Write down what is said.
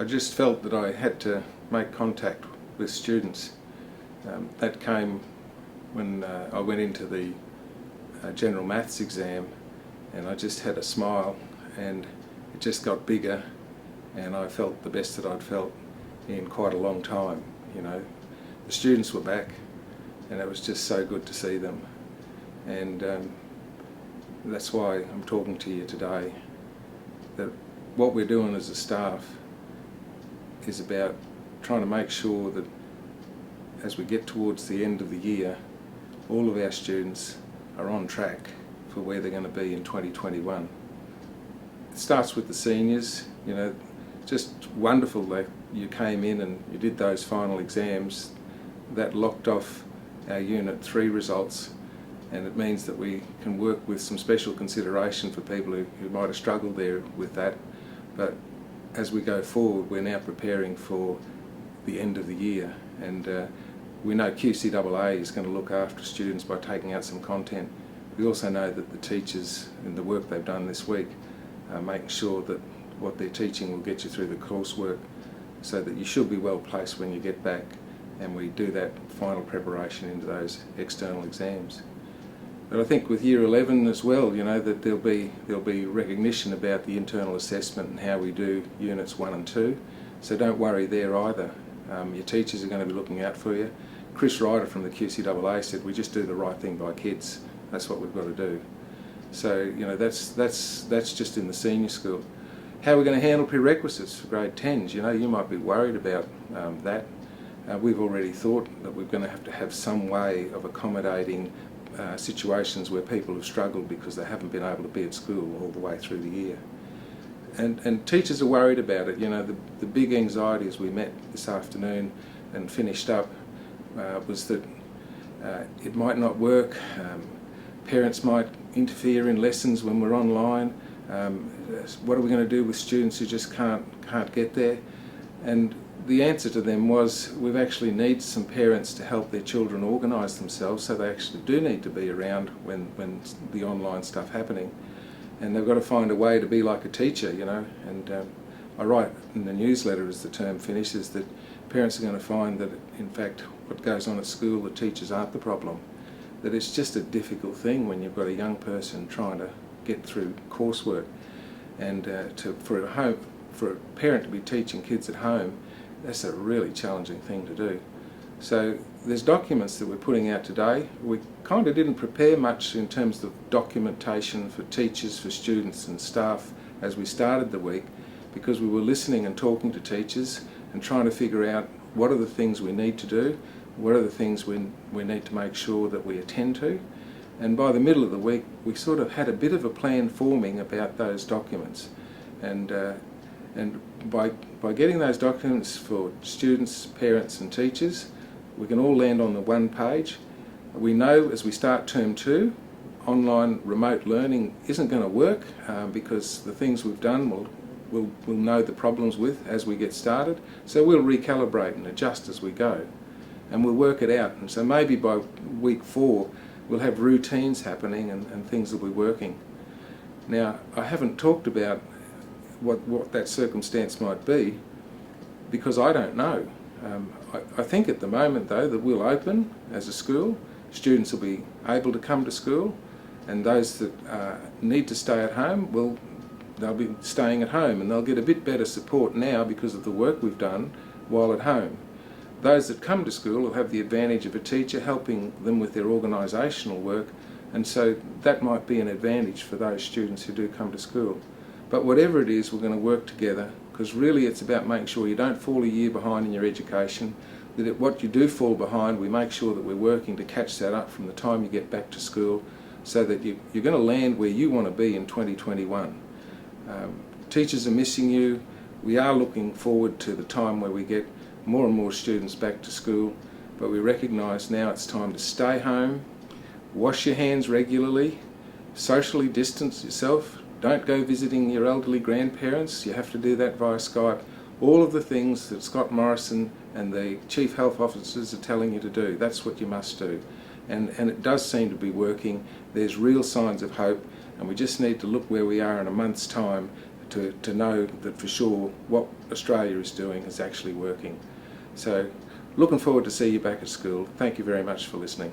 I just felt that I had to make contact with students. That came when I went into the general maths exam, and I just had a smile, and it just got bigger, and I felt the best that I'd felt in quite a long time. You know, the students were back, and it was just so good to see them, and that's why I'm talking to you today. That what we're doing as a staff is about trying to make sure that as we get towards the end of the year, all of our students are on track for where they're going to be in 2021. It starts with the seniors. You know, just wonderful that you came in and you did those final exams. That locked off our Unit 3 results, and it means that we can work with some special consideration for people who might have struggled there with that. But as we go forward, we're now preparing for the end of the year, and we know QCAA is going to look after students by taking out some content. We also know that the teachers, in the work they've done this week, are making sure that what they're teaching will get you through the coursework, so that you should be well placed when you get back, and we do that final preparation into those external exams. But I think with Year 11 as well, you know, that there'll be recognition about the internal assessment and how we do Units 1 and 2. So don't worry there either. Your teachers are going to be looking out for you. Chris Ryder from the QCAA said, we just do the right thing by kids. That's what we've got to do. So, you know, that's just in the senior school. How are we going to handle prerequisites for grade 10s? You know, you might be worried about that. We've already thought that we're going to have some way of accommodating situations where people have struggled because they haven't been able to be at school all the way through the year. And teachers are worried about it. You know, the big anxiety as we met this afternoon and finished up was that it might not work. Parents might interfere in lessons when we're online. What are we going to do with students who just can't get there? And the answer to them was, we've actually need some parents to help their children organise themselves, so they actually do need to be around when the online stuff happening. And they've got to find a way to be like a teacher, you know. And I write in the newsletter as the term finishes that parents are going to find that, in fact, what goes on at school, the teachers aren't the problem. That it's just a difficult thing when you've got a young person trying to get through coursework. And for a parent to be teaching kids at home, that's a really challenging thing to do. So there's documents that we're putting out today. We kind of didn't prepare much in terms of documentation for teachers, for students and staff as we started the week, because we were listening and talking to teachers and trying to figure out what are the things we need to do, what are the things we need to make sure that we attend to. And by the middle of the week, we sort of had a bit of a plan forming about those documents. And by getting those documents for students, parents and teachers, we can all land on the one page. We know as we start term 2, online remote learning isn't going to work because the things we've done we'll know the problems with as we get started. So we'll recalibrate and adjust as we go, and we'll work it out. And so maybe by week 4 we'll have routines happening and things will be working. Now, I haven't talked about what that circumstance might be, because I don't know. I think at the moment though that we'll open as a school, students will be able to come to school, and those that need to stay at home, they'll be staying at home, and they'll get a bit better support now because of the work we've done while at home. Those that come to school will have the advantage of a teacher helping them with their organisational work, and so that might be an advantage for those students who do come to school. But whatever it is, we're going to work together, because really it's about making sure you don't fall a year behind in your education, that what you do fall behind, we make sure that we're working to catch that up from the time you get back to school, so that you're going to land where you want to be in 2021. Teachers are missing you. We are looking forward to the time where we get more and more students back to school, but we recognise now it's time to stay home, wash your hands regularly, socially distance yourself. Don't go visiting your elderly grandparents. You have to do that via Skype. All of the things that Scott Morrison and the Chief Health Officers are telling you to do, that's what you must do. And it does seem to be working. There's real signs of hope, and we just need to look where we are in a month's time to know that for sure what Australia is doing is actually working. So looking forward to see you back at school. Thank you very much for listening.